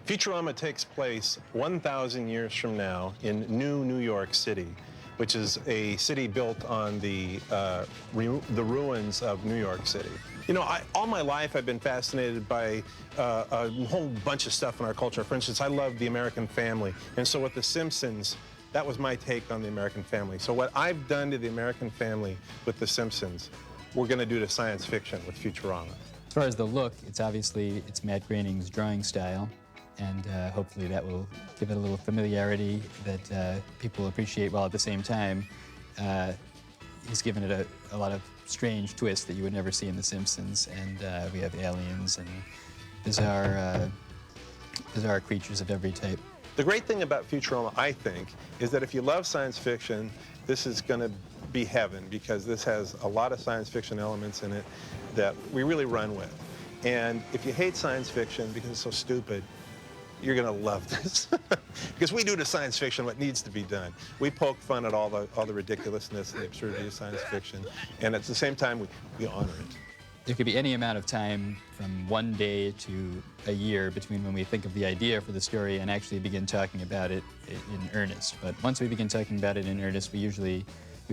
Futurama takes place 1,000 years from now in New York City, which is a city built on the ruins of New York City. You know, all my life I've been fascinated by a whole bunch of stuff in our culture. For instance, I love the American family. And so with The Simpsons, that was my take on the American family. So what I've done to the American family with The Simpsons, we're going to do to science fiction with Futurama. As far as the look, it's Matt Groening's drawing style. And hopefully that will give it a little familiarity that people appreciate, while at the same time, he's given it a lot of strange twists that you would never see in The Simpsons. And we have aliens and bizarre creatures of every type. The great thing about Futurama, I think, is that if you love science fiction, this is going to be heaven, because this has a lot of science fiction elements in it that we really run with. And if you hate science fiction because it's so stupid, you're going to love this. Because we do to science fiction what needs to be done. We poke fun at all the ridiculousness and the absurdity of science fiction, and at the same time, we honor it. There could be any amount of time from one day to a year between when we think of the idea for the story and actually begin talking about it in earnest. But once we begin talking about it in earnest, we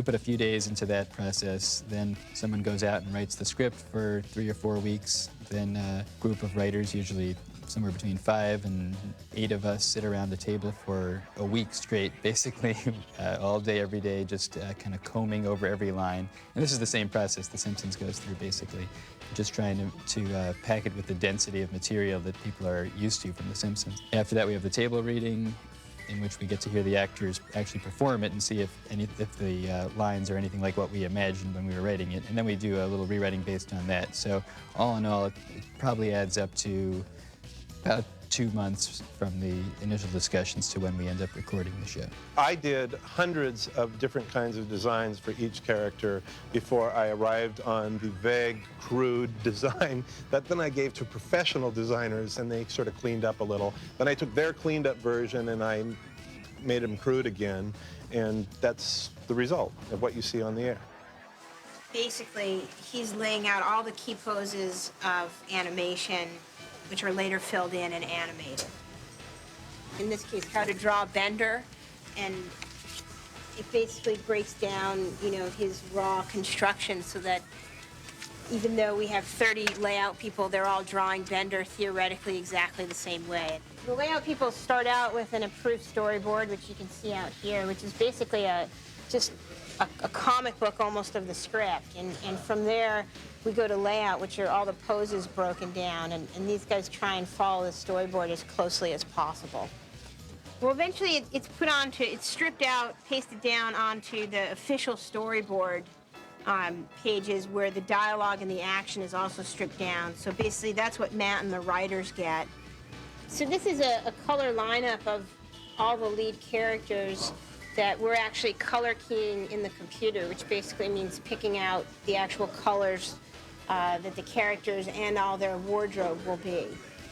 put a few days into that process. Then someone goes out and writes the script for 3 or 4 weeks. Then a group of writers, usually somewhere between 5 and 8 of us, sit around the table for a week straight, basically, all day, every day, just kind of combing over every line. And this is the same process The Simpsons goes through, basically, just trying to pack it with the density of material that people are used to from The Simpsons. After that, we have the table reading, in which we get to hear the actors actually perform it and see if the lines are anything like what we imagined when we were writing it. And then we do a little rewriting based on that. So all in all, it probably adds up to about 2 months from the initial discussions to when we end up recording the show. I did hundreds of different kinds of designs for each character before I arrived on the vague, crude design that then I gave to professional designers, and they sort of cleaned up a little. Then I took their cleaned up version and I made them crude again, and that's the result of what you see on the air. Basically, he's laying out all the key poses of animation, which are later filled in and animated. In this case, how to draw Bender, and it basically breaks down, you know, his raw construction so that even though we have 30 layout people, they're all drawing Bender theoretically exactly the same way. The layout people start out with an approved storyboard, which you can see out here, which is basically just a comic book almost of the script. And from there, we go to layout, which are all the poses broken down, and these guys try and follow the storyboard as closely as possible. Well, eventually it's stripped out, pasted down onto the official storyboard pages, where the dialogue and the action is also stripped down. So basically that's what Matt and the writers get. So this is a color lineup of all the lead characters that we're actually color keying in the computer, which basically means picking out the actual colors that the characters and all their wardrobe will be.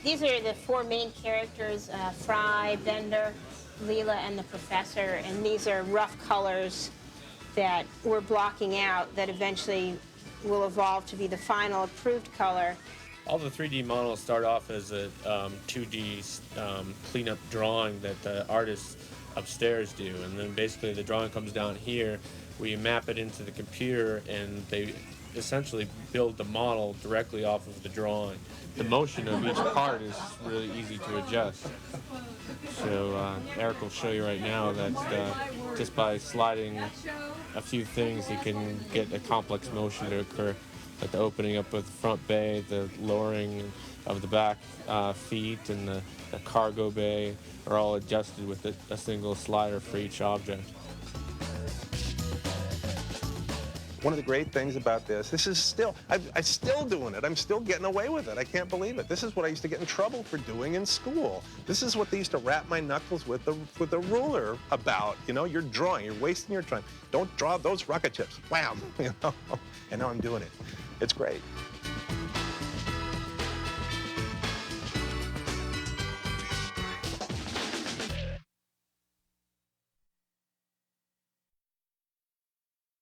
These are the 4 main characters, Fry, Bender, Leela, and the Professor, and these are rough colors that we're blocking out that eventually will evolve to be the final approved color. All the 3D models start off as a 2D cleanup drawing that the artists upstairs do, and then basically the drawing comes down here, we map it into the computer, and they essentially build the model directly off of the drawing. The motion of each part is really easy to adjust. So Eric will show you right now that just by sliding a few things, you can get a complex motion to occur, like the opening up of the front bay, the lowering of the back feet, and the cargo bay are all adjusted with a single slider for each object. One of the great things about this is still, I'm still doing it. I'm still getting away with it. I can't believe it. This is what I used to get in trouble for doing in school. This is what they used to rap my knuckles with the ruler about. You know, you're drawing, you're wasting your time. Don't draw those rocket ships. Wham! You know, and now I'm doing it. It's great.